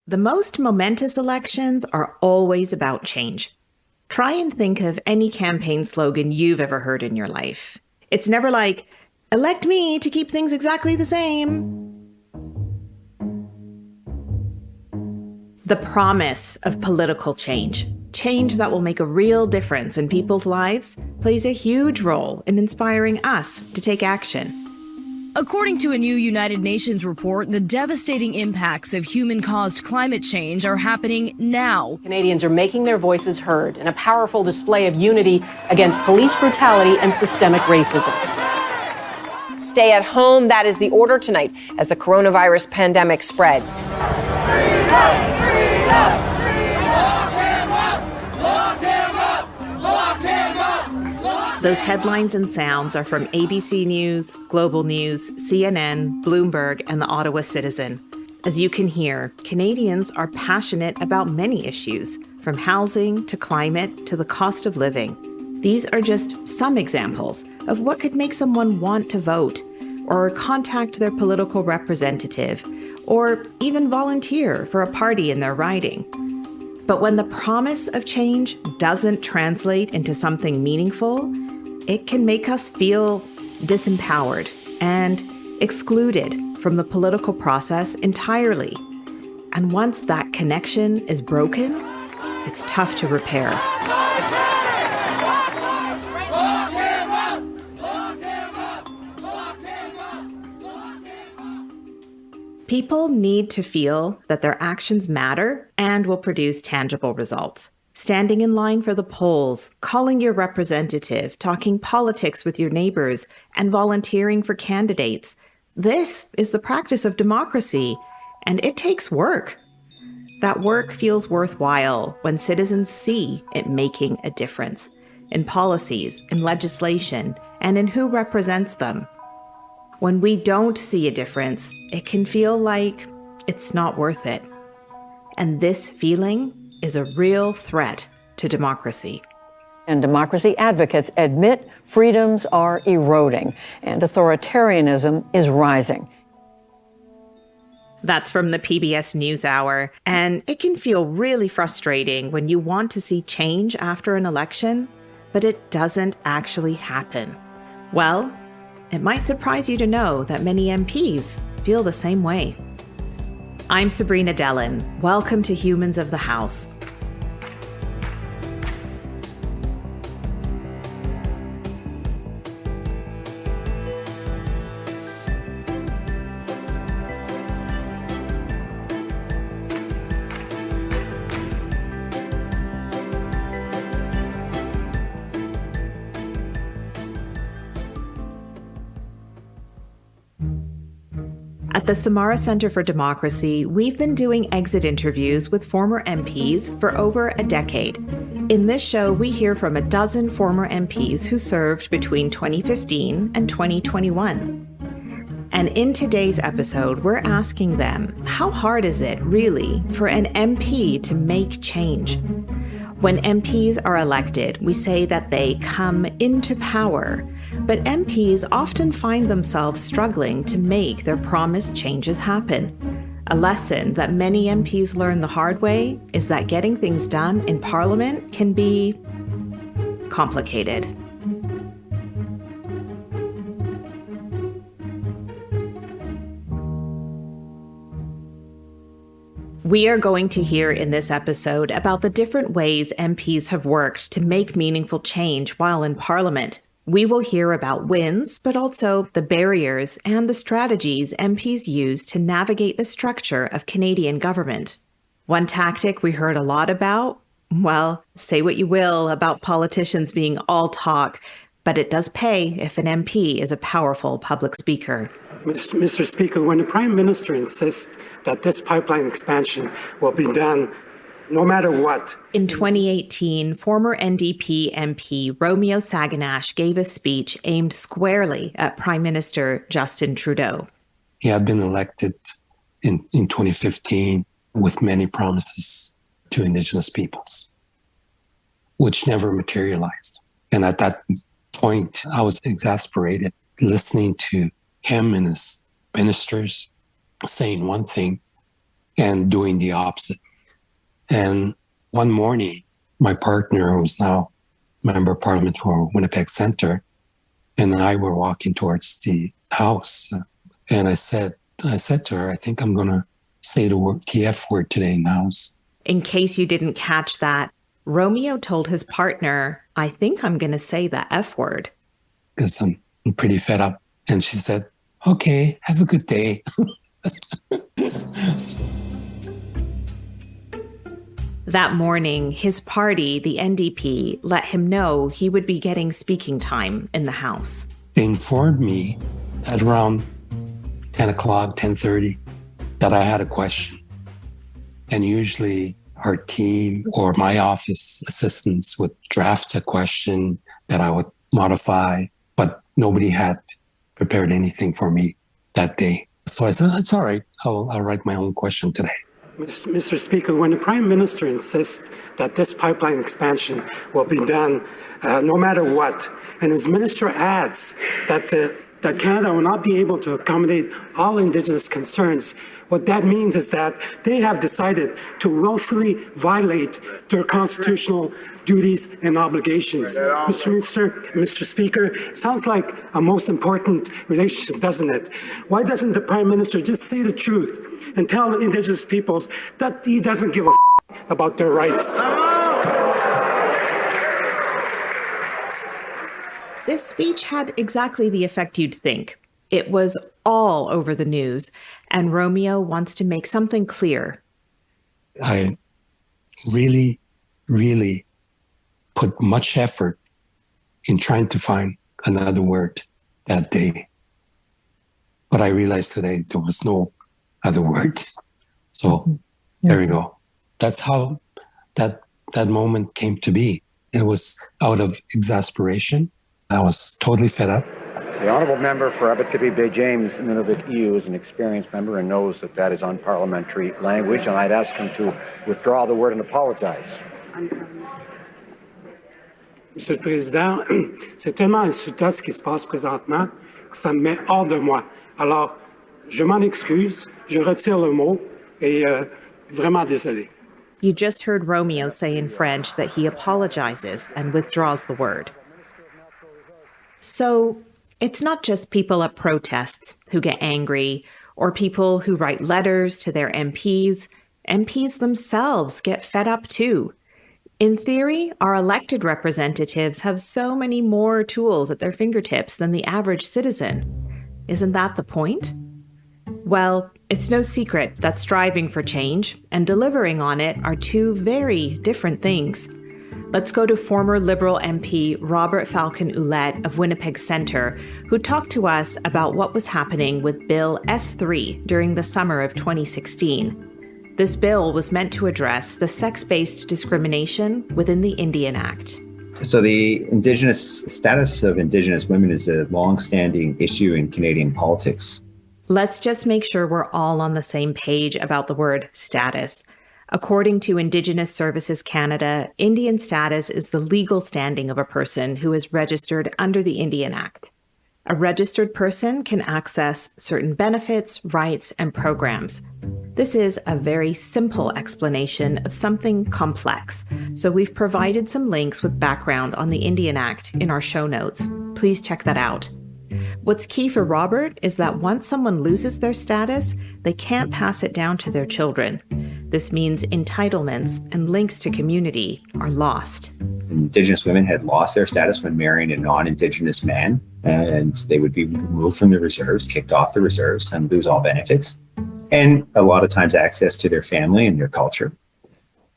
The most momentous elections are always about change. Try and think of any campaign slogan you've ever heard in your life. It's never like, elect me to keep things exactly the same. The promise of political change, change that will make a real difference in people's lives, plays a huge role in inspiring us to take action. According to a new United Nations report, the devastating impacts of human-caused climate change are happening now. Canadians are making their voices heard in a powerful display of unity against police brutality and systemic racism. Stay at home, that is the order tonight as the coronavirus pandemic spreads. Freedom! Freedom! Those headlines and sounds are from ABC News, Global News, CNN, Bloomberg, and the Ottawa Citizen. As you can hear, Canadians are passionate about many issues, from housing to climate to the cost of living. These are just some examples of what could make someone want to vote, or contact their political representative, or even volunteer for a party in their riding. But when the promise of change doesn't translate into something meaningful, it can make us feel disempowered and excluded from the political process entirely. And once that connection is broken, it's tough to repair. People need to feel that their actions matter and will produce tangible results. Standing in line for the polls, calling your representative, talking politics with your neighbors, and volunteering for candidates. This is the practice of democracy, and it takes work. That work feels worthwhile when citizens see it making a difference in policies, in legislation, and in who represents them. When we don't see a difference, it can feel like it's not worth it. And this feeling is a real threat to democracy. And democracy advocates admit freedoms are eroding and authoritarianism is rising. That's from the PBS NewsHour, and it can feel really frustrating when you want to see change after an election, but it doesn't actually happen. Well, it might surprise you to know that many MPs feel the same way. I'm Sabrina Dellin. Welcome to Humans of the House. At the Samara Centre for Democracy, we've been doing exit interviews with former MPs for over a decade. In this show, we hear from a dozen former MPs who served between 2015 and 2021. And in today's episode, we're asking them, how hard is it, really, for an MP to make change? When MPs are elected, we say that they come into power, but MPs often find themselves struggling to make their promised changes happen. A lesson that many MPs learn the hard way is that getting things done in Parliament can be complicated. We are going to hear in this episode about the different ways MPs have worked to make meaningful change while in Parliament. We will hear about wins, but also the barriers and the strategies MPs use to navigate the structure of Canadian government. One tactic we heard a lot about, well, say what you will about politicians being all talk, but it does pay if an MP is a powerful public speaker. Mr. Speaker, when the Prime Minister insists that this pipeline expansion will be done no matter what. In 2018, former NDP MP Romeo Saganash gave a speech aimed squarely at Prime Minister Justin Trudeau. He had been elected in 2015 with many promises to Indigenous peoples, which never materialized. And at that point, I was exasperated listening to him and his ministers saying one thing and doing the opposite. And one morning, my partner, who's now Member of Parliament for Winnipeg Centre, and I were walking towards the house. And I said to her, I think I'm going to say the F word today in the house. In case you didn't catch that, Romeo told his partner, I think I'm going to say the F word. Because I'm pretty fed up. And she said, okay, have a good day. That morning, his party, the NDP, let him know he would be getting speaking time in the House. They informed me at around 10 o'clock, 10:30, that I had a question. And usually our team or my office assistants would draft a question that I would modify, but nobody had prepared anything for me that day. So I said, it's all right. I'll write my own question today. Mr. Speaker, when the Prime Minister insists that this pipeline expansion will be done no matter what, and his minister adds that Canada will not be able to accommodate all Indigenous concerns, what that means is that they have decided to willfully violate their constitutional duties and obligations. Mr. Speaker, sounds like a most important relationship, doesn't it? Why doesn't the Prime Minister just say the truth and tell Indigenous peoples that he doesn't give a about their rights? This speech had exactly the effect you'd think. It was all over the news, and Romeo wants to make something clear. I really, really put much effort in trying to find another word that day. But I realized today there was no other word. So there we go. That's how that moment came to be. It was out of exasperation. I was totally fed up. The honourable member for Abitibi-Baie, James-Nunavik-Eeyou, is an experienced member and knows that that is unparliamentary language, and I'd ask him to withdraw the word and apologize. Monsieur le Président, c'est tellement insultant ce qui se passe présentement que ça me met hors de moi. Alors, je m'en excuse, je retire le mot et vraiment désolé. You just heard Romeo say in French that he apologizes and withdraws the word. So it's not just people at protests who get angry or people who write letters to their MPs. MPs themselves get fed up too. In theory, our elected representatives have so many more tools at their fingertips than the average citizen. Isn't that the point? Well, it's no secret that striving for change and delivering on it are two very different things. Let's go to former Liberal MP Robert-Falcon Ouellette of Winnipeg Centre, who talked to us about what was happening with Bill S3 during the summer of 2016. This bill was meant to address the sex-based discrimination within the Indian Act. So the Indigenous status of Indigenous women is a long-standing issue in Canadian politics. Let's just make sure we're all on the same page about the word status. According to Indigenous Services Canada, Indian status is the legal standing of a person who is registered under the Indian Act. A registered person can access certain benefits, rights, and programs. This is a very simple explanation of something complex, so we've provided some links with background on the Indian Act in our show notes. Please check that out. What's key for Robert is that once someone loses their status, they can't pass it down to their children. This means entitlements and links to community are lost. Indigenous women had lost their status when marrying a non-Indigenous man, and they would be removed from the reserves, kicked off the reserves, and lose all benefits. And a lot of times access to their family and their culture,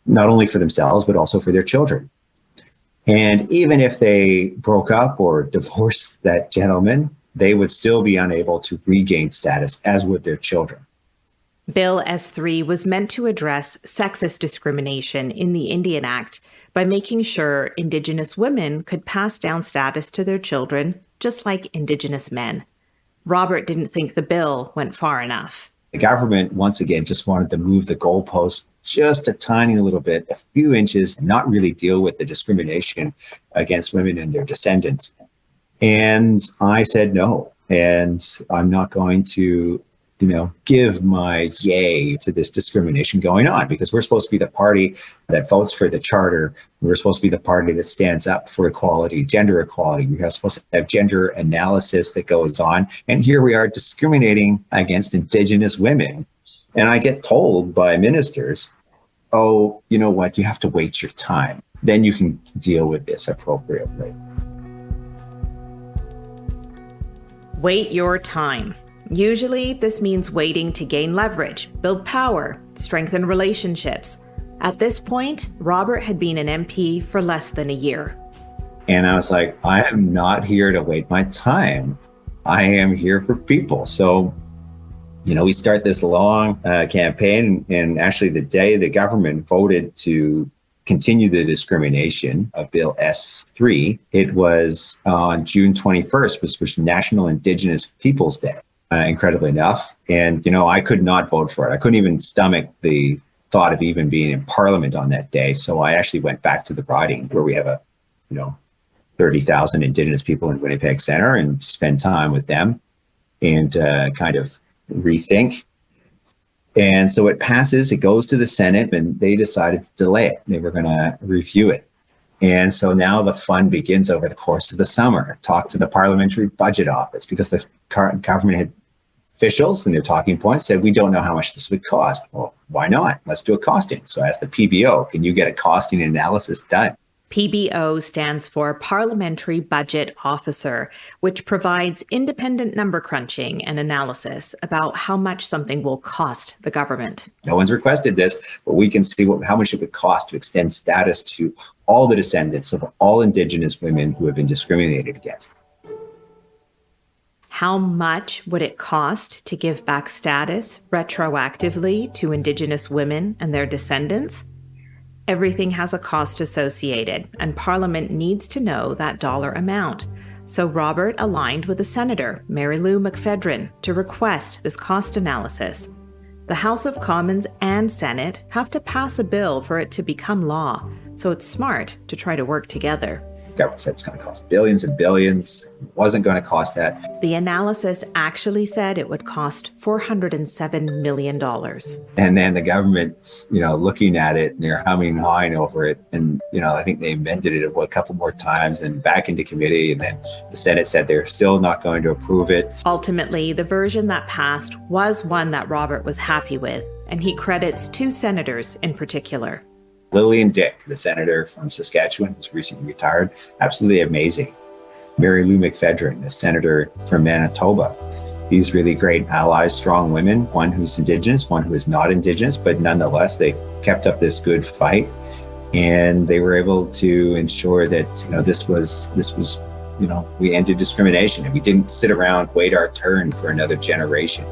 not only for themselves, but also for their children. And even if they broke up or divorced that gentleman, they would still be unable to regain status, as would their children. Bill S3 was meant to address sexist discrimination in the Indian Act by making sure Indigenous women could pass down status to their children, just like Indigenous men. Robert didn't think the bill went far enough. The government, once again, just wanted to move the goalpost just a tiny little bit, a few inches, and not really deal with the discrimination against women and their descendants. And I said no, and I'm not going to give my yay to this discrimination going on, because we're supposed to be the party that votes for the charter. We're supposed to be the party that stands up for equality, gender equality. We are supposed to have gender analysis that goes on. And here we are discriminating against Indigenous women. And I get told by ministers, oh, you know what, you have to wait your time. Then you can deal with this appropriately. Wait your time. Usually, this means waiting to gain leverage, build power, strengthen relationships. At this point, Robert had been an MP for less than a year. And I was like, I am not here to wait my time. I am here for people. So, we start this long campaign, and actually the day the government voted to continue the discrimination of Bill S3, it was on June 21st, which was National Indigenous Peoples Day. Incredibly enough. And, I could not vote for it. I couldn't even stomach the thought of even being in Parliament on that day. So I actually went back to the riding where we have 30,000 Indigenous people in Winnipeg Centre, and spend time with them and kind of rethink. And so it passes, it goes to the Senate, and they decided to delay it. They were going to review it. And so now the fun begins over the course of the summer. Talk to the Parliamentary Budget Office, because the current government had officials and their talking points said, we don't know how much this would cost. Well, why not? Let's do a costing. So I asked the PBO, can you get a costing analysis done? PBO stands for Parliamentary Budget Officer, which provides independent number crunching and analysis about how much something will cost the government. No one's requested this, but we can see how much it would cost to extend status to all the descendants of all Indigenous women who have been discriminated against. How much would it cost to give back status retroactively to Indigenous women and their descendants? Everything has a cost associated, and Parliament needs to know that dollar amount. So Robert aligned with the Senator, Mary Lou McPhedran, to request this cost analysis. The House of Commons and Senate have to pass a bill for it to become law, so it's smart to try to work together. The government said it's going to cost billions and billions. It wasn't going to cost that. The analysis actually said it would cost $407 million. And then the government's, looking at it, and they're humming and hawing over it. And, I think they amended it a couple more times and back into committee. And then the Senate said they're still not going to approve it. Ultimately, the version that passed was one that Robert was happy with, and he credits two senators in particular. Lillian Dick, the senator from Saskatchewan, who's recently retired, absolutely amazing. Mary Lou McPhedran, the senator from Manitoba. These really great allies, strong women, one who's Indigenous, one who is not Indigenous, but nonetheless, they kept up this good fight, and they were able to ensure that, this was, we ended discrimination, and we didn't sit around, wait our turn for another generation.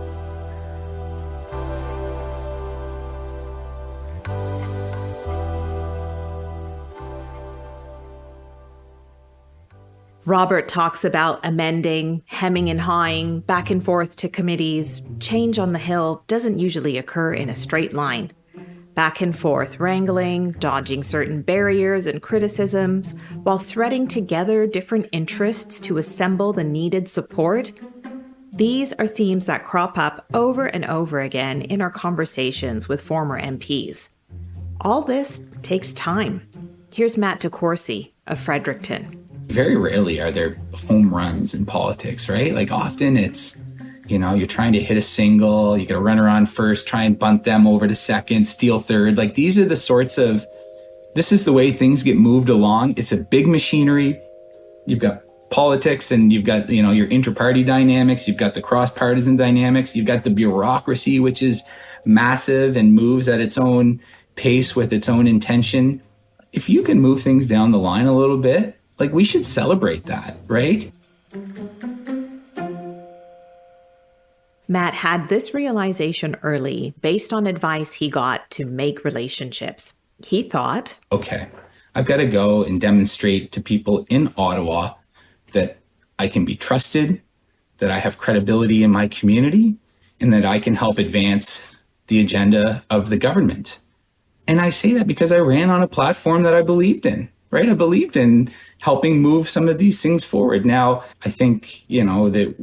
Robert talks about amending, hemming and hawing, back and forth to committees. Change on the Hill doesn't usually occur in a straight line. Back and forth wrangling, dodging certain barriers and criticisms, while threading together different interests to assemble the needed support. These are themes that crop up over and over again in our conversations with former MPs. All this takes time. Here's Matt DeCourcey of Fredericton. Very rarely are there home runs in politics, right? Like often it's, you're trying to hit a single, you got to run around first, try and bunt them over to second, steal third. Like these are the sorts of, this is the way things get moved along. It's a big machinery. You've got politics and you've got, your inter-party dynamics. You've got the cross-partisan dynamics. You've got the bureaucracy, which is massive and moves at its own pace with its own intention. If you can move things down the line a little bit, like we should celebrate that, right? Matt had this realization early based on advice he got to make relationships. He thought, okay, I've got to go and demonstrate to people in Ottawa that I can be trusted, that I have credibility in my community, and that I can help advance the agenda of the government. And I say that because I ran on a platform that I believed in. Right? I believed in helping move some of these things forward. Now, I think, that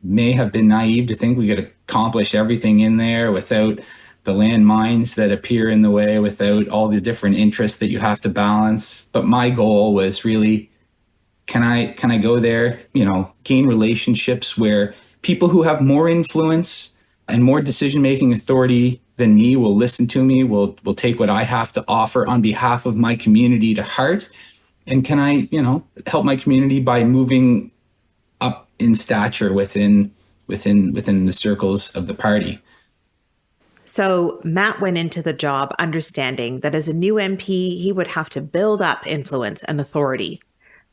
may have been naive to think we could accomplish everything in there without the landmines that appear in the way, without all the different interests that you have to balance. But my goal was really, can I go there, gain relationships where people who have more influence and more decision-making authority than me will listen to me, will take what I have to offer on behalf of my community to heart. And can I, help my community by moving up in stature within the circles of the party. So Matt went into the job understanding that as a new MP, he would have to build up influence and authority.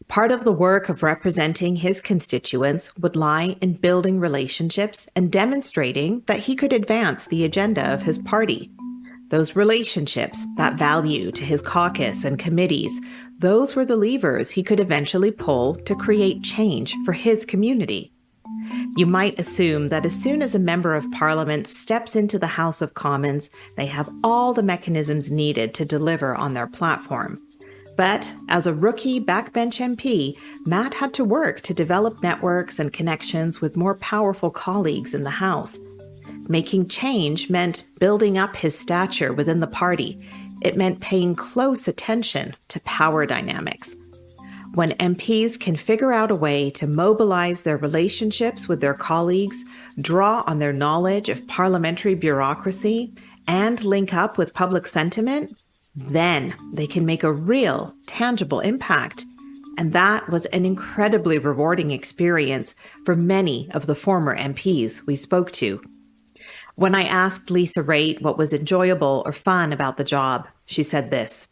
Part of the work of representing his constituents would lie in building relationships and demonstrating that he could advance the agenda of his party. Those relationships, that value to his caucus and committees, those were the levers he could eventually pull to create change for his community. You might assume that as soon as a member of Parliament steps into the House of Commons, they have all the mechanisms needed to deliver on their platform. But as a rookie backbench MP, Matt had to work to develop networks and connections with more powerful colleagues in the House. Making change meant building up his stature within the party. It meant paying close attention to power dynamics. When MPs can figure out a way to mobilize their relationships with their colleagues, draw on their knowledge of parliamentary bureaucracy, and link up with public sentiment, then they can make a real, tangible impact. And that was an incredibly rewarding experience for many of the former MPs we spoke to. When I asked Lisa Raitt what was enjoyable or fun about the job, she said this.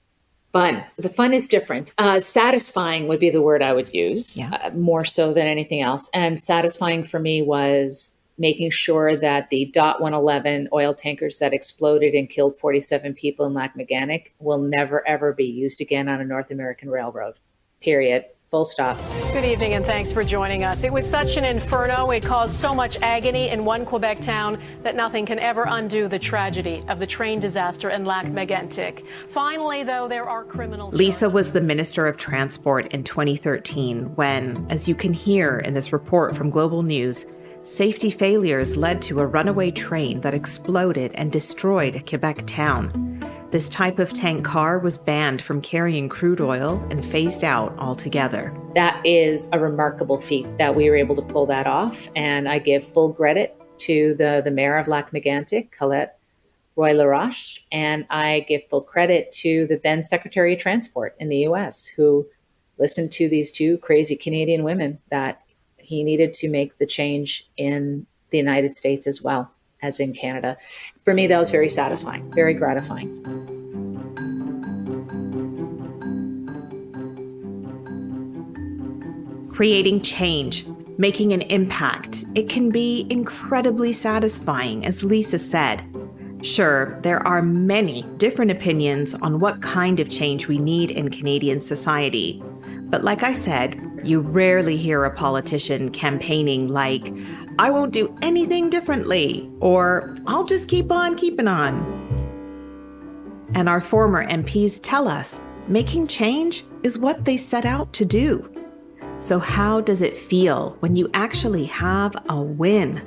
Fun. The fun is different. Satisfying would be the word I would use, more so than anything else. And satisfying for me was making sure that the .111 oil tankers that exploded and killed 47 people in Lac-Mégantic will never, ever be used again on a North American railroad. Period. Full stop. Good evening and thanks for joining us. It was such an inferno. It caused so much agony in one Quebec town that nothing can ever undo the tragedy of the train disaster in Lac-Mégantic. Finally, though, there are criminal charges. Lisa was the Minister of Transport in 2013 when, as you can hear in this report from Global News, safety failures led to a runaway train that exploded and destroyed a Quebec town. This type of tank car was banned from carrying crude oil and phased out altogether. That is a remarkable feat that we were able to pull that off. And I give full credit to the mayor of Lac-Mégantic, Colette Roy-Laroche, and I give full credit to the then Secretary of Transport in the U.S., who listened to these two crazy Canadian women that he needed to make the change in the United States as well as in Canada. For me, that was very satisfying, very gratifying. Creating change, making an impact, it can be incredibly satisfying, as Lisa said. Sure, there are many different opinions on what kind of change we need in Canadian society. But like I said, you rarely hear a politician campaigning like, I won't do anything differently, or I'll just keep on keeping on. And our former MPs tell us making change is what they set out to do. So how does it feel when you actually have a win?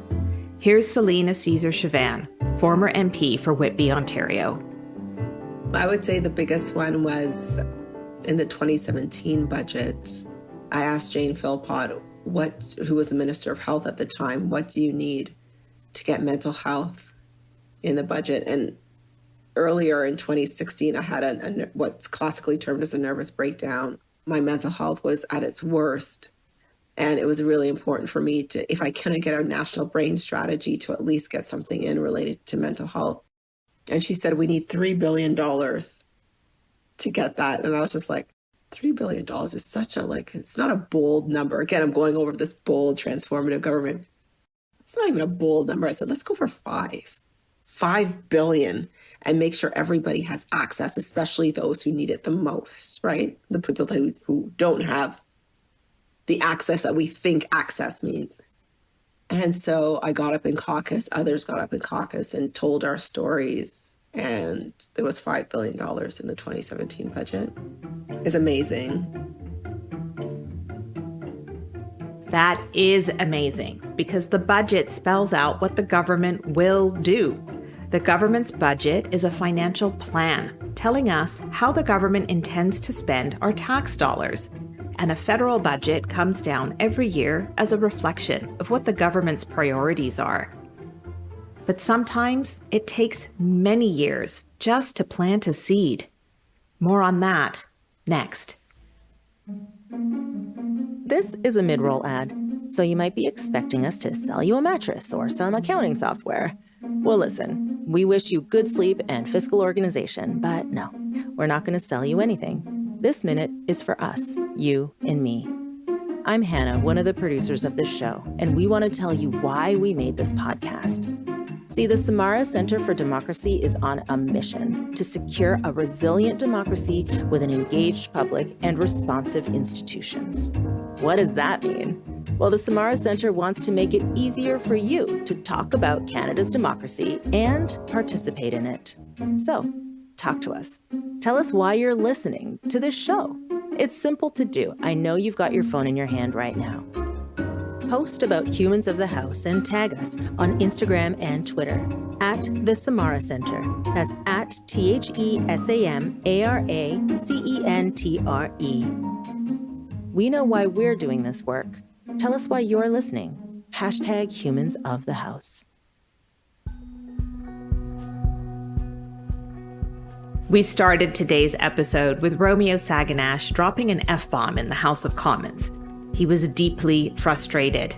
Here's Celina Caesar-Chavannes, former MP for Whitby, Ontario. I would say the biggest one was in the 2017 budget. I asked Jane Philpott, who was the Minister of Health at the time, what do you need to get mental health in the budget? And earlier in 2016, I had what's classically termed as a nervous breakdown. My mental health was at its worst. And it was really important for me to, if I couldn't get a national brain strategy, to at least get something in related to mental health. And she said, we need $3 billion to get that. And I was just like, $3 billion is such a, it's not a bold number. Again, I'm going over this bold, transformative government. It's not even a bold number. I said, let's go for $5 billion, and make sure everybody has access, especially those who need it the most, right? The people who don't have the access that we think access means. And so I got up in caucus, others got up in caucus and told our stories. And there was $5 billion in the 2017 budget. It's amazing. That is amazing because the budget spells out what the government will do. The government's budget is a financial plan telling us how the government intends to spend our tax dollars. And a federal budget comes down every year as a reflection of what the government's priorities are. But sometimes it takes many years just to plant a seed. More on that next. This is a mid-roll ad, so you might be expecting us to sell you a mattress or some accounting software. Well, listen, we wish you good sleep and fiscal organization, but no, we're not going to sell you anything. This minute is for us, you and me. I'm Hannah, one of the producers of this show, and we want to tell you why we made this podcast. See, the Samara Centre for Democracy is on a mission to secure a resilient democracy with an engaged public and responsive institutions. What does that mean? Well, the Samara Centre wants to make it easier for you to talk about Canada's democracy and participate in it. So, talk to us. Tell us why you're listening to this show. It's simple to do. I know you've got your phone in your hand right now. Post about Humans of the House and tag us on Instagram and Twitter at the Samara Centre. That's at TheSamaraCentre. We know why we're doing this work. Tell us why you're listening. Hashtag Humans of the House. We started today's episode with Romeo Saganash dropping an F-bomb in the House of Commons. He was deeply frustrated.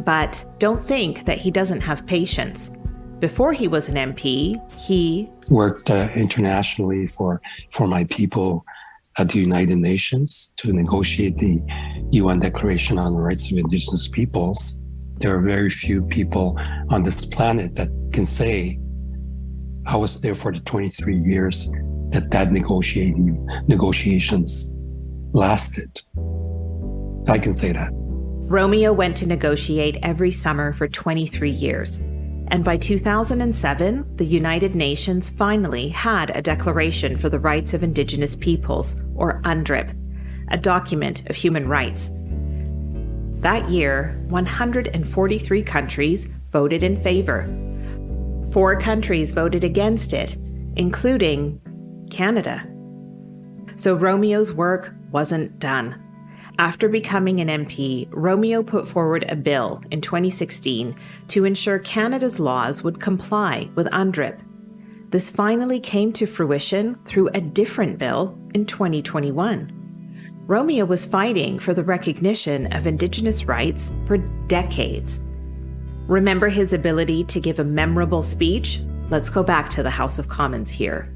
But don't think that he doesn't have patience. Before he was an MP, he worked internationally for my people at the United Nations to negotiate the UN Declaration on the Rights of Indigenous Peoples. There are very few people on this planet that can say, I was there for the 23 years that negotiations lasted. I can say that. Romeo went to negotiate every summer for 23 years. And by 2007, the United Nations finally had a Declaration for the Rights of Indigenous Peoples, or UNDRIP, a document of human rights. That year, 143 countries voted in favor. 4 countries voted against it, including Canada. So Romeo's work wasn't done. After becoming an MP, Romeo put forward a bill in 2016 to ensure Canada's laws would comply with UNDRIP. This finally came to fruition through a different bill in 2021. Romeo was fighting for the recognition of Indigenous rights for decades. Remember his ability to give a memorable speech? Let's go back to the House of Commons here.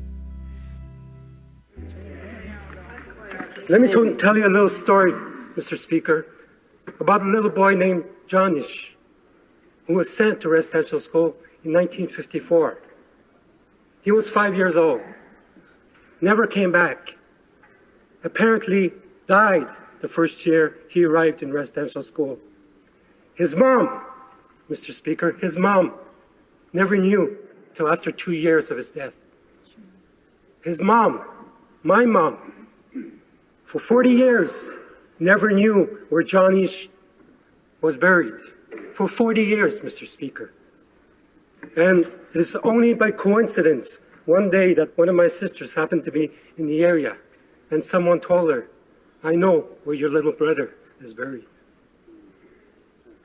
Let me tell you a little story, Mr. Speaker, about a little boy named Janish, who was sent to residential school in 1954. He was 5 years old, never came back, apparently died the first year he arrived in residential school. His mom, Mr. Speaker, his mom never knew till after 2 years of his death. His mom, my mom, for 40 years, never knew where Janish was buried. For 40 years, Mr. Speaker. And it is only by coincidence one day that one of my sisters happened to be in the area, and someone told her, I know where your little brother is buried.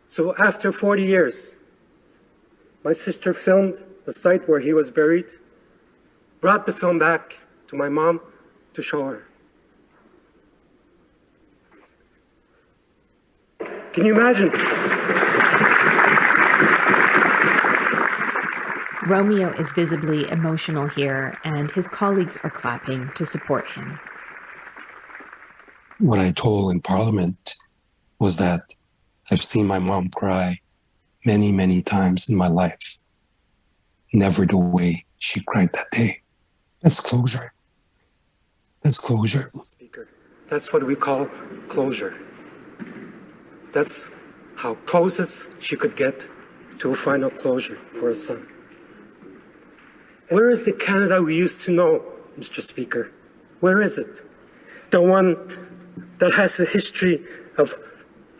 So after 40 years, my sister filmed the site where he was buried, brought the film back to my mom to show her. Can you imagine? Romeo is visibly emotional here, and his colleagues are clapping to support him. What I told in Parliament was that I've seen my mom cry many, many times in my life. Never the way she cried that day. That's closure. That's closure. Speaker, that's what we call closure. That's how closest she could get to a final closure for her son. Where is the Canada we used to know, Mr. Speaker? Where is it? The one that has a history of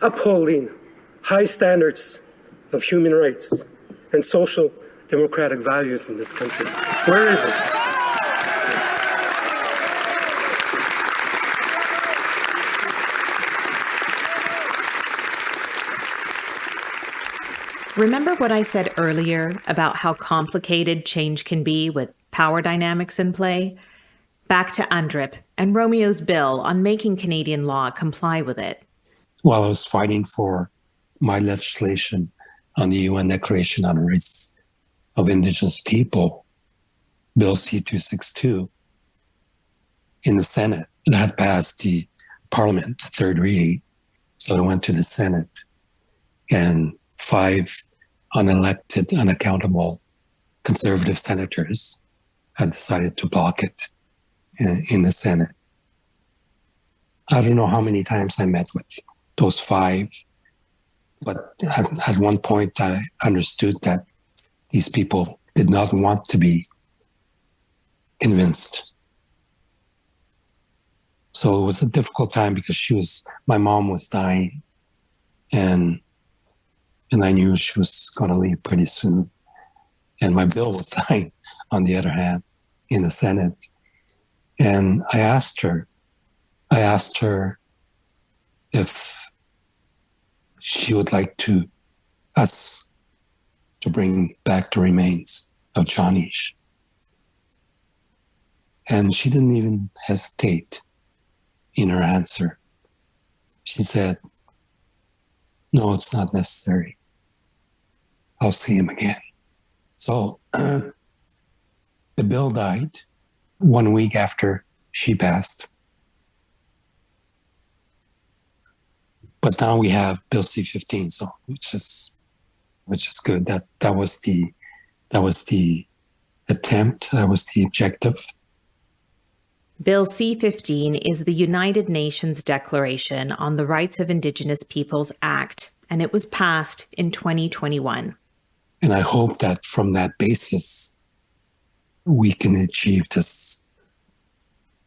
upholding high standards of human rights and social democratic values in this country. Where is it? Remember what I said earlier about how complicated change can be with power dynamics in play? Back to UNDRIP and Romeo's bill on making Canadian law comply with it. While I was fighting for my legislation on the UN Declaration on the Rights of Indigenous People, Bill C-262, in the Senate, it had passed the Parliament, third reading, so it went to the Senate, and 5 unelected, unaccountable conservative senators had decided to block it in the Senate. I don't know how many times I met with those 5, but at one point I understood that these people did not want to be convinced. So it was a difficult time because my mom was dying, and I knew she was going to leave pretty soon. And my bill was dying, on the other hand, in the Senate. And I asked her if she would like us to bring back the remains of John Ish. And she didn't even hesitate in her answer. She said, "No, it's not necessary. I'll see him again." So the bill died 1 week after she passed. But now we have Bill C-15, so which is good. That was the attempt. That was the objective. Bill C-15 is the United Nations Declaration on the Rights of Indigenous Peoples Act, and it was passed in 2021. And I hope that from that basis, we can achieve this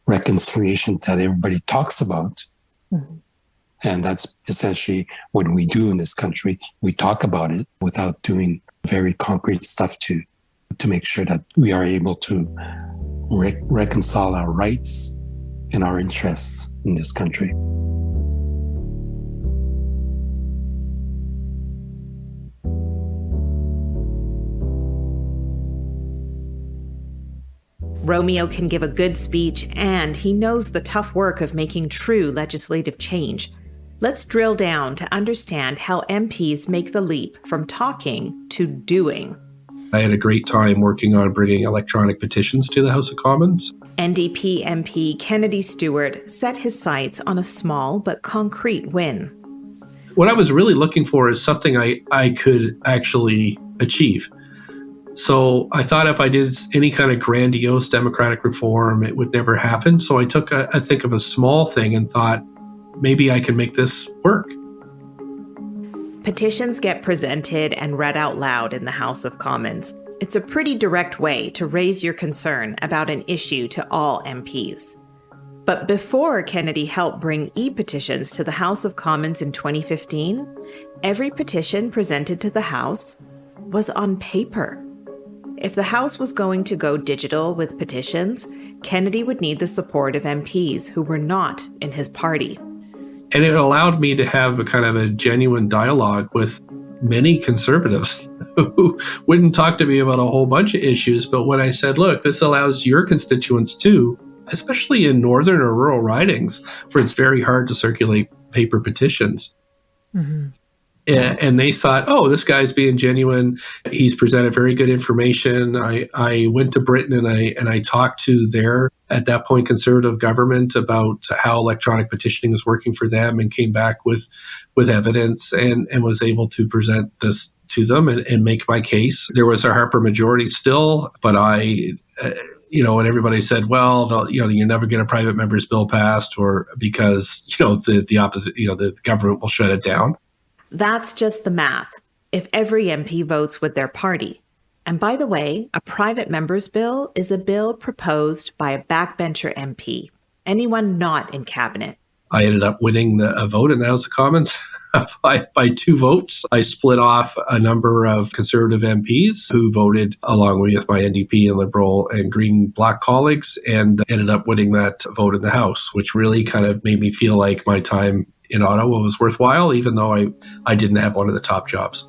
reconciliation that everybody talks about. Mm-hmm. And that's essentially what we do in this country. We talk about it without doing very concrete stuff to make sure that we are able to reconcile our rights and our interests in this country. Romeo can give a good speech, and he knows the tough work of making true legislative change. Let's drill down to understand how MPs make the leap from talking to doing. I had a great time working on bringing electronic petitions to the House of Commons. NDP MP Kennedy Stewart set his sights on a small but concrete win. What I was really looking for is something I could actually achieve. So I thought if I did any kind of grandiose democratic reform, it would never happen. So I took, I think of a small thing and thought, maybe I can make this work. Petitions get presented and read out loud in the House of Commons. It's a pretty direct way to raise your concern about an issue to all MPs. But before Kennedy helped bring e-petitions to the House of Commons in 2015, every petition presented to the House was on paper. If the House was going to go digital with petitions, Kennedy would need the support of MPs who were not in his party. And it allowed me to have a kind of a genuine dialogue with many conservatives who wouldn't talk to me about a whole bunch of issues. But when I said, look, this allows your constituents too, especially in northern or rural ridings where it's very hard to circulate paper petitions. Mm-hmm. And they thought, oh, this guy's being genuine. He's presented very good information. I went to Britain and I talked to their, at that point, conservative government about how electronic petitioning is working for them, and came back with evidence and was able to present this to them and make my case. There was a Harper majority still, but and everybody said, well, you never get a private member's bill passed, or because, the opposite, the government will shut it down. That's just the math. If every MP votes with their party. And by the way, a private member's bill is a bill proposed by a backbencher MP, anyone not in cabinet. I ended up winning a vote in the House of Commons by 2 votes. I split off a number of Conservative MPs who voted along with my NDP and Liberal and Green Black colleagues, and ended up winning that vote in the House, which really kind of made me feel like my time in Ottawa was worthwhile, even though I didn't have one of the top jobs.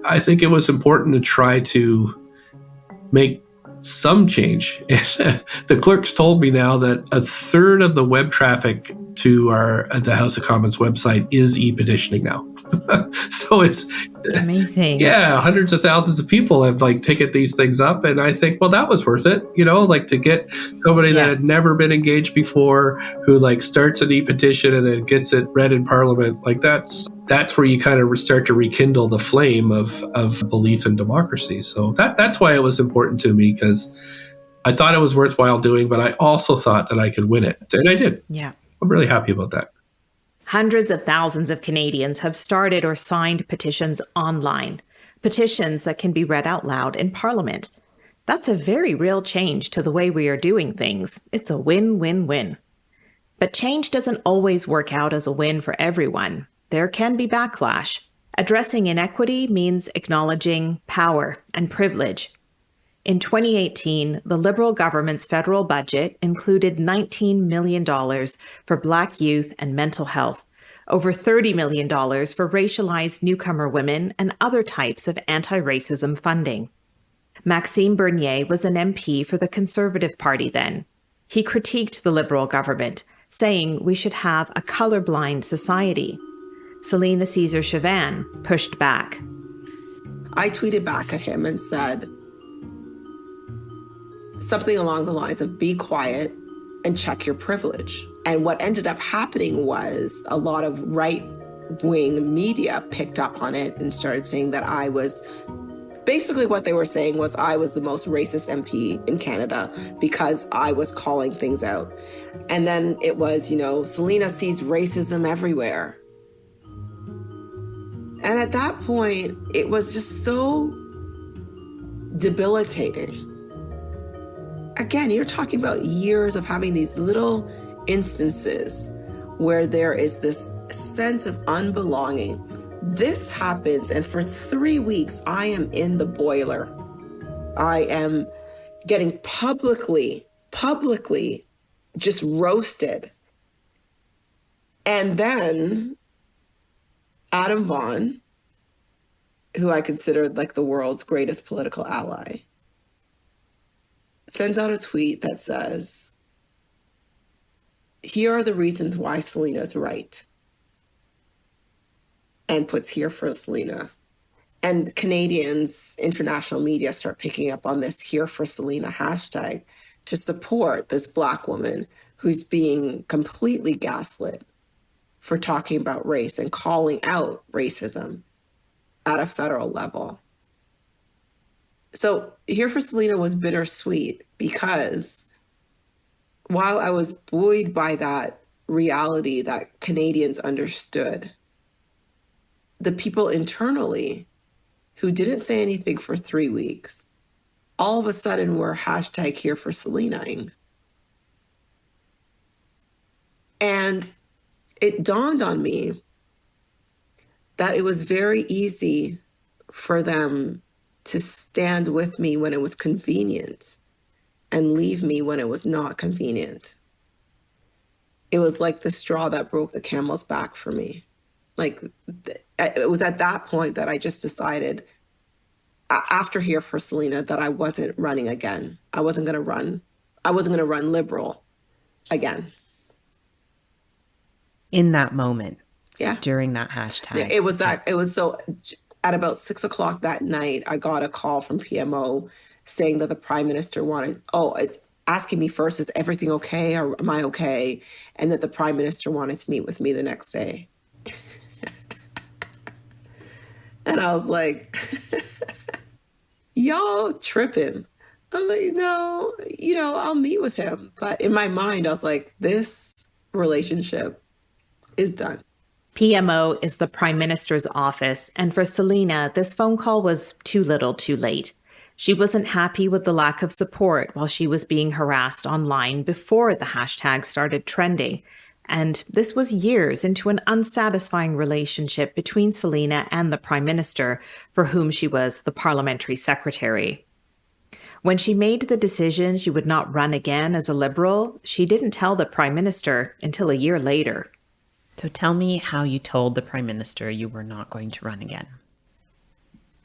I think it was important to try to make some change. The clerks told me now that a third of the web traffic to the House of Commons website is e-petitioning now. So it's amazing. Yeah, hundreds of thousands of people have taken these things up, and I think, well, that was worth it. To get somebody that had never been engaged before, who starts an e-petition and then gets it read in Parliament. That's where you kind of start to rekindle the flame of belief in democracy. So that's why it was important to me, because I thought it was worthwhile doing, but I also thought that I could win it, and I did. Yeah, I'm really happy about that. Hundreds of thousands of Canadians have started or signed petitions online, petitions that can be read out loud in Parliament. That's a very real change to the way we are doing things. It's a win-win-win. But change doesn't always work out as a win for everyone. There can be backlash. Addressing inequity means acknowledging power and privilege. In 2018, the Liberal government's federal budget included $19 million for Black youth and mental health, over $30 million for racialized newcomer women and other types of anti-racism funding. Maxime Bernier was an MP for the Conservative Party then. He critiqued the Liberal government, saying we should have a colorblind society. Celina Caesar-Chavannes pushed back. I tweeted back at him and said something along the lines of be quiet and check your privilege. And what ended up happening was a lot of right-wing media picked up on it and started saying that I was, basically what they were saying was I was the most racist MP in Canada because I was calling things out. And then it was, Celina sees racism everywhere. And at that point, it was just so debilitating. Again, you're talking about years of having these little instances where there is this sense of unbelonging. This happens, and for 3 weeks, I am in the boiler. I am getting publicly just roasted. And then Adam Vaughan, who I consider the world's greatest political ally, sends out a tweet that says, here are the reasons why Celina's right. And puts here for Celina. And Canadians, international media start picking up on this here for Celina hashtag to support this Black woman who's being completely gaslit for talking about race and calling out racism at a federal level. So here for Celina was bittersweet because while I was buoyed by that reality that Canadians understood, the people internally who didn't say anything for 3 weeks, all of a sudden were hashtag here for Celina-ing. And it dawned on me that it was very easy for them to stand with me when it was convenient and leave me when it was not convenient. It was like the straw that broke the camel's back for me. It was at that point that I just decided, after here for Celina, that I wasn't running again. I wasn't going to run Liberal again. In that moment. Yeah. During that hashtag. Yeah, it was so at about 6:00 that night, I got a call from PMO saying that the Prime Minister it's asking me first, is everything okay or am I okay? And that the Prime Minister wanted to meet with me the next day. And I was like, y'all tripping. I was like, no, I'll meet with him. But in my mind, I was like, this relationship is done. PMO is the Prime Minister's office, and for Celina, this phone call was too little too late. She wasn't happy with the lack of support while she was being harassed online before the hashtag started trending, And this was years into an unsatisfying relationship between Celina and the Prime Minister, for whom she was the parliamentary secretary. When she made the decision she would not run again as a Liberal, she didn't tell the Prime Minister until a year later. So tell me how you told the Prime Minister you were not going to run again.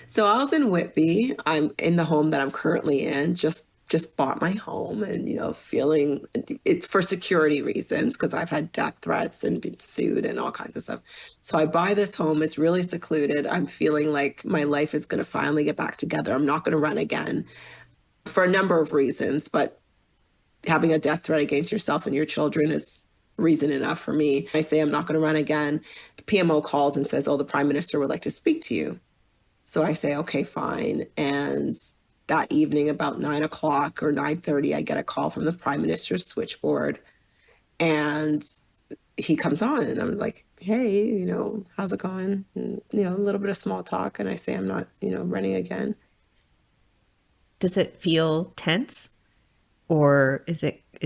So I was in Whitby. I'm in the home that I'm currently in, just bought my home and, feeling it for security reasons because I've had death threats and been sued and all kinds of stuff. So I buy this home. It's really secluded. I'm feeling like my life is going to finally get back together. I'm not going to run again for a number of reasons, but having a death threat against yourself and your children is reason enough for me. I say I'm not going to run again. The PMO calls and says, the Prime Minister would like to speak to you. So I say, okay, fine. And that evening about 9 o'clock or 9:30, I get a call from the Prime Minister's switchboard. And he comes on and I'm like, hey, how's it going? And, a little bit of small talk. And I say, I'm not, running again. Does it feel tense? Or is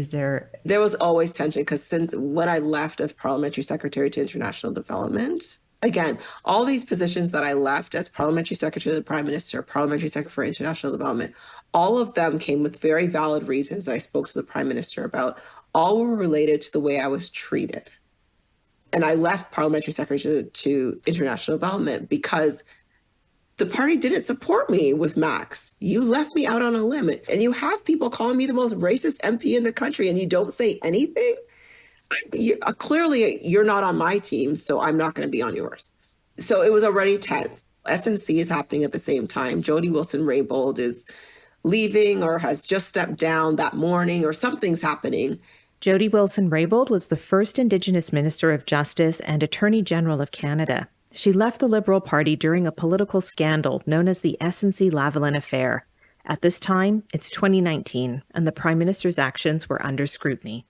there? There was always tension because since when I left as Parliamentary Secretary to International Development, again, all these positions that I left as Parliamentary Secretary to the Prime Minister, Parliamentary Secretary for International Development, all of them came with very valid reasons that I spoke to the Prime Minister about. All were related to the way I was treated. And I left Parliamentary Secretary to International Development because the party didn't support me with Max. You left me out on a limb. And you have people calling me the most racist MP in the country and you don't say anything? Clearly, you're not on my team, so I'm not going to be on yours. So it was already tense. SNC is happening at the same time. Jody Wilson-Raybould is leaving or has just stepped down that morning or something's happening. Jody Wilson-Raybould was the first Indigenous Minister of Justice and Attorney General of Canada. She left the Liberal Party during a political scandal known as the SNC-Lavalin affair. At this time, it's 2019, and the Prime Minister's actions were under scrutiny.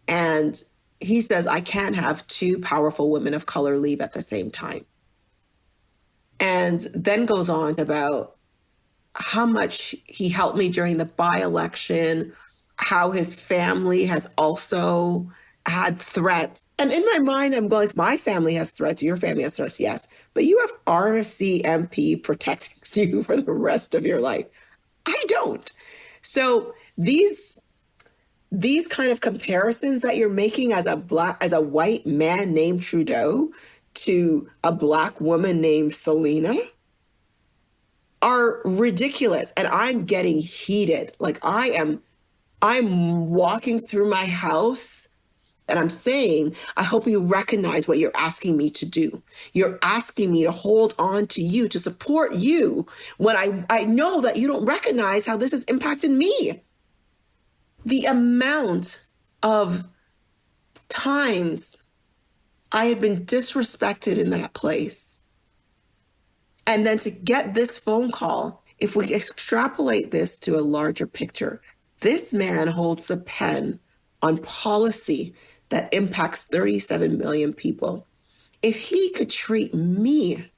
And he says, I can't have two powerful women of color leave at the same time. And then goes on about how much he helped me during the by-election, how his family has also had threats. And in my mind, I'm going, my family has threats, your family has threats, yes. But you have RCMP protecting you for the rest of your life. I don't. So these kind of comparisons that you're making as a white man named Trudeau to a Black woman named Celina are ridiculous. And I'm getting heated. Like I'm walking through my house and I'm saying, I hope you recognize what you're asking me to do. You're asking me to hold on to you, to support you, when I know that you don't recognize how this has impacted me. The amount of times I had been disrespected in that place. And then to get this phone call, if we extrapolate this to a larger picture, this man holds the pen on policy that impacts 37 million people. If he could treat me,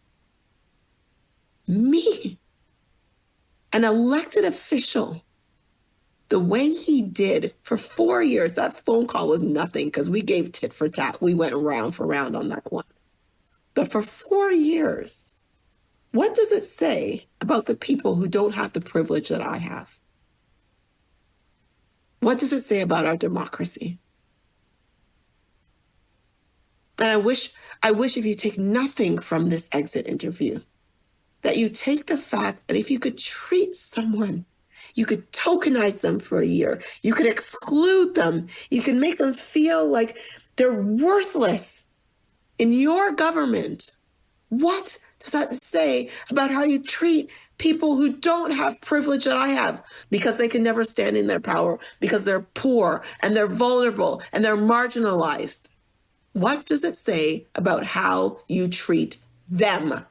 an elected official, the way he did for 4 years, that phone call was nothing because we gave tit for tat. We went round for round on that one. But for 4 years, what does it say about the people who don't have the privilege that I have? What does it say about our democracy? And I wish if you take nothing from this exit interview, that you take the fact that if you could treat someone, you could tokenize them for a year, you could exclude them, you could make them feel like they're worthless in your government. What does that say about how you treat people who don't have privilege that I have because they can never stand in their power, because they're poor and they're vulnerable and they're marginalized? What does it say about how you treat them?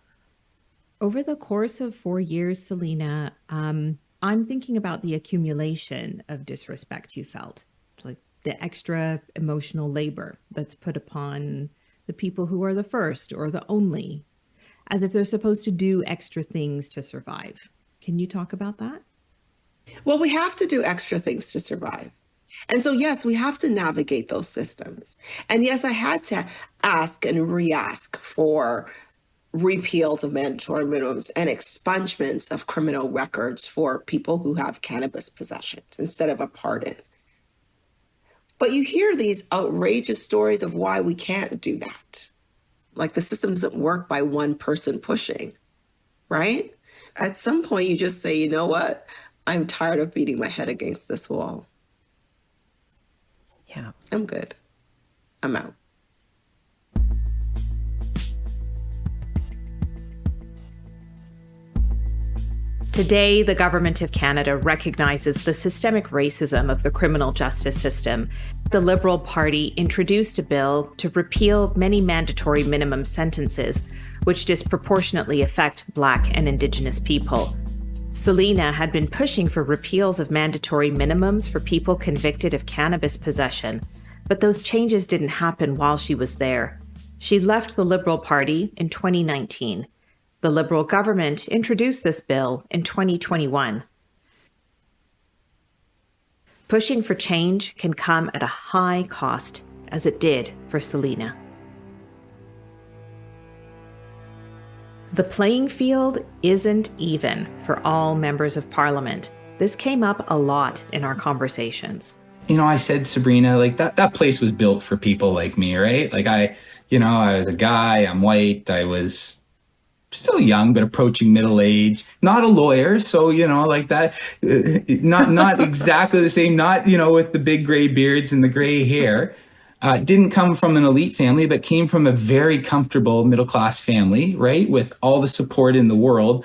Over the course of 4 years, Celina, I'm thinking about the accumulation of disrespect you felt, like the extra emotional labor that's put upon the people who are the first or the only, as if they're supposed to do extra things to survive. Can you talk about that? Well, we have to do extra things to survive. And so, yes, we have to navigate those systems. And yes, I had to ask and re-ask for repeals of mandatory minimums and expungements of criminal records for people who have cannabis possessions instead of a pardon. But you hear these outrageous stories of why we can't do that. Like the system doesn't work by one person pushing, right? At some point, you just say, you know what? I'm tired of beating my head against this wall. Yeah. I'm good. I'm out. Today, the Government of Canada recognizes the systemic racism of the criminal justice system. The Liberal Party introduced a bill to repeal many mandatory minimum sentences, which disproportionately affect Black and Indigenous people. Celina had been pushing for repeals of mandatory minimums for people convicted of cannabis possession, but those changes didn't happen while she was there. She left the Liberal Party in 2019. The Liberal government introduced this bill in 2021. Pushing for change can come at a high cost, as it did for Celina. The playing field isn't even for all members of Parliament. This came up a lot in our conversations. You know, I said, Sabrina, like that place was built for people like me, right? Like I was a guy, I'm white, I was still young, but approaching middle age, not a lawyer. So, like that, not exactly the same, not, with the big gray beards and the gray hair. Didn't come from an elite family, but came from a very comfortable middle-class family, right? With all the support in the world,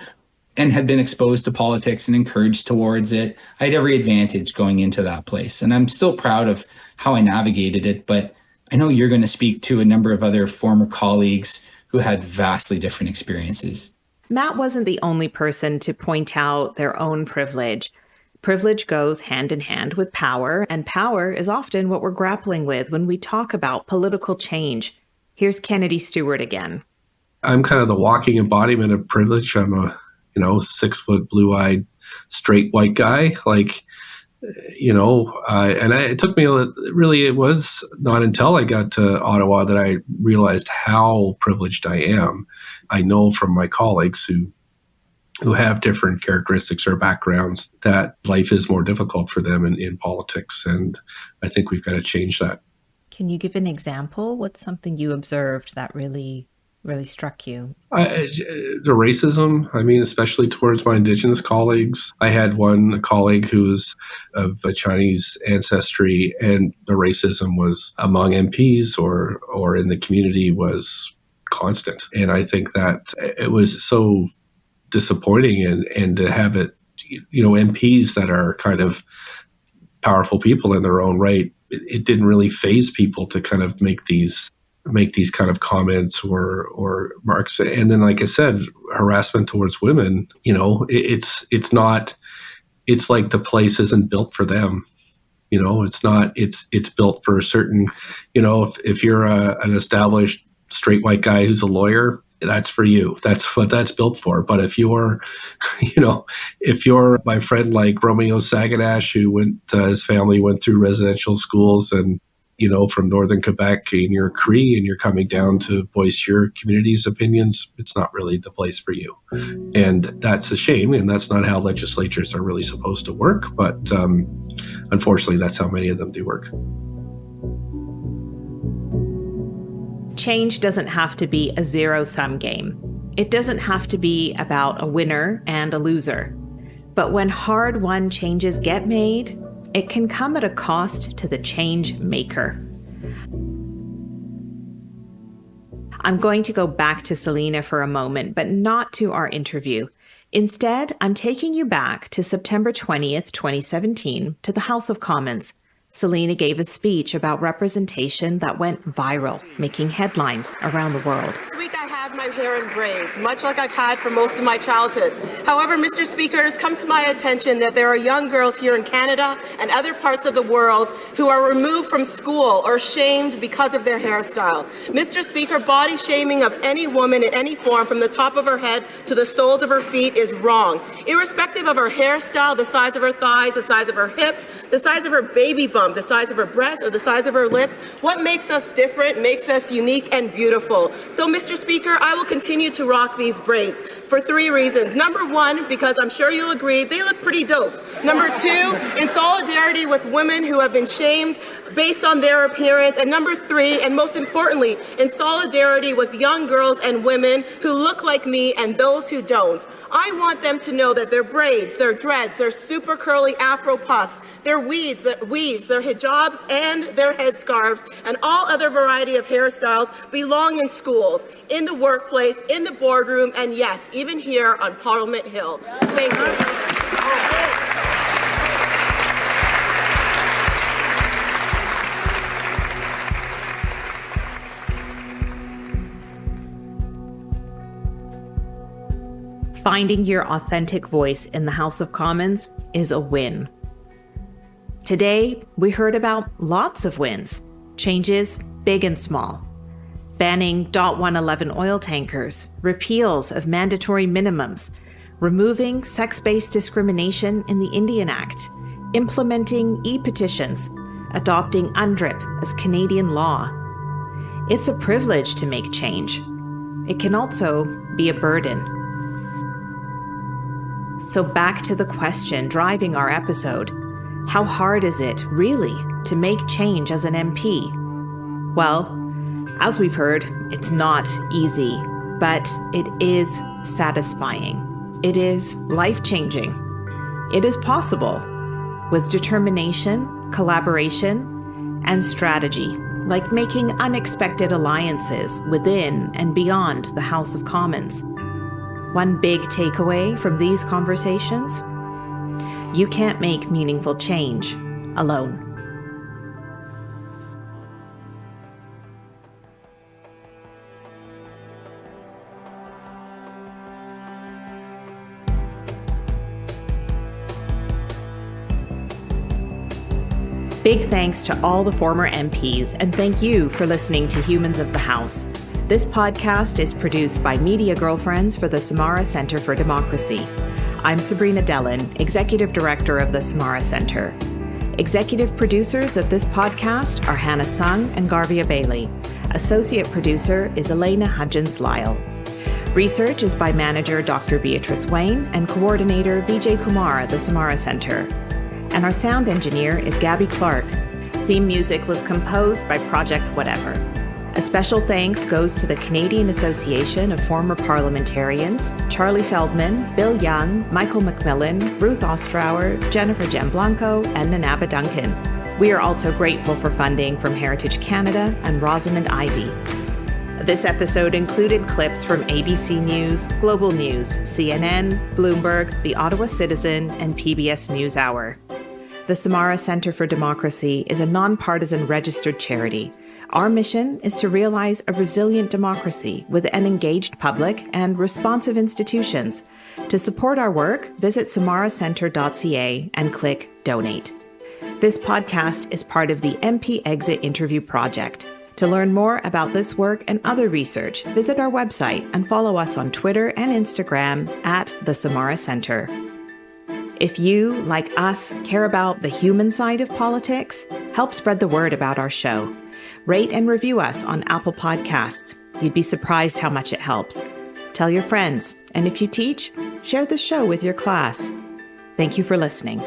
and had been exposed to politics and encouraged towards it. I had every advantage going into that place. And I'm still proud of how I navigated it, but I know you're going to speak to a number of other former colleagues who had vastly different experiences. Matt wasn't the only person to point out their own privilege. Privilege goes hand in hand with power, and power is often what we're grappling with when we talk about political change. Here's Kennedy Stewart again. I'm kind of the walking embodiment of privilege. I'm a, 6-foot, blue-eyed, straight white guy. It took me, it was not until I got to Ottawa that I realized how privileged I am. I know from my colleagues who have different characteristics or backgrounds that life is more difficult for them in politics. And I think we've got to change that. Can you give an example? What's something you observed that really struck you? The racism, especially towards my Indigenous colleagues. I had one colleague who was of a Chinese ancestry, and the racism was among MPs or in the community was constant. And I think that it was so disappointing, and to have it, MPs that are kind of powerful people in their own right, it didn't really faze people to kind of make these kind of comments or marks. And then, like I said, harassment towards women, it's like the place isn't built for them. It's built for a certain, if you're an established straight white guy who's a lawyer, that's for you. That's what that's built for. But if you're, if you're my friend like Romeo Saganash, who his family went through residential schools and, from northern Quebec, and you're Cree and you're coming down to voice your community's opinions, it's not really the place for you. And that's a shame. And that's not how legislatures are really supposed to work. But unfortunately, that's how many of them do work. Change doesn't have to be a zero-sum game. It doesn't have to be about a winner and a loser. But when hard-won changes get made, it can come at a cost to the change maker. I'm going to go back to Celina for a moment, but not to our interview. Instead, I'm taking you back to September 20th, 2017, to the House of Commons. Celina gave a speech about representation that went viral, making headlines around the world. This week I have my hair in braids, much like I've had for most of my childhood. However, Mr. Speaker, it has come to my attention that there are young girls here in Canada and other parts of the world who are removed from school or shamed because of their hairstyle. Mr. Speaker, body shaming of any woman in any form from the top of her head to the soles of her feet is wrong. Irrespective of her hairstyle, the size of her thighs, the size of her hips, the size of her baby bump, the size of her breast, or the size of her lips, what makes us different makes us unique and beautiful. So, Mr. Speaker, I will continue to rock these braids for 3 reasons. Number 1, because I'm sure you'll agree, they look pretty dope. Number 2, in solidarity with women who have been shamed based on their appearance. And number 3, and most importantly, in solidarity with young girls and women who look like me and those who don't. I want them to know that their braids, their dreads, their super curly afro puffs, their weaves, their hijabs, and their headscarves, and all other variety of hairstyles belong in schools, in the workplace, in the boardroom, and yes, even here on Parliament Hill. Thank you. Finding your authentic voice in the House of Commons is a win. Today, we heard about lots of wins, changes big and small. Banning .111 oil tankers, repeals of mandatory minimums, removing sex-based discrimination in the Indian Act, implementing e-petitions, adopting UNDRIP as Canadian law. It's a privilege to make change. It can also be a burden. So back to the question driving our episode. How hard is it, really, to make change as an MP? Well, as we've heard, it's not easy, but it is satisfying. It is life-changing. It is possible with determination, collaboration, and strategy, like making unexpected alliances within and beyond the House of Commons. One big takeaway from these conversations: you can't make meaningful change alone. Big thanks to all the former MPs, and thank you for listening to Humans of the House. This podcast is produced by Media Girlfriends for the Samara Centre for Democracy. I'm Sabrina Dellin, Executive Director of the Samara Centre. Executive producers of this podcast are Hannah Sung and Garvia Bailey. Associate producer is Elena Hudgens-Lyle. Research is by manager Dr. Beatrice Wayne and coordinator Vijay Kumar at the Samara Centre. And our sound engineer is Gabby Clark. Theme music was composed by Project Whatever. A special thanks goes to the Canadian Association of Former Parliamentarians, Charlie Feldman, Bill Young, Michael McMillan, Ruth Ostrower, Jennifer Gianblanco, and Nanaba Duncan. We are also grateful for funding from Heritage Canada and Rosamond Ivy. This episode included clips from ABC News, Global News, CNN, Bloomberg, The Ottawa Citizen, and PBS NewsHour. The Samara Centre for Democracy is a nonpartisan registered charity. Our mission is to realize a resilient democracy with an engaged public and responsive institutions. To support our work, visit samaracentre.ca and click Donate. This podcast is part of the MP Exit Interview Project. To learn more about this work and other research, visit our website and follow us on Twitter and Instagram at the Samara Centre. If you, like us, care about the human side of politics, help spread the word about our show. Rate and review us on Apple Podcasts. You'd be surprised how much it helps. Tell your friends, and if you teach, share the show with your class. Thank you for listening.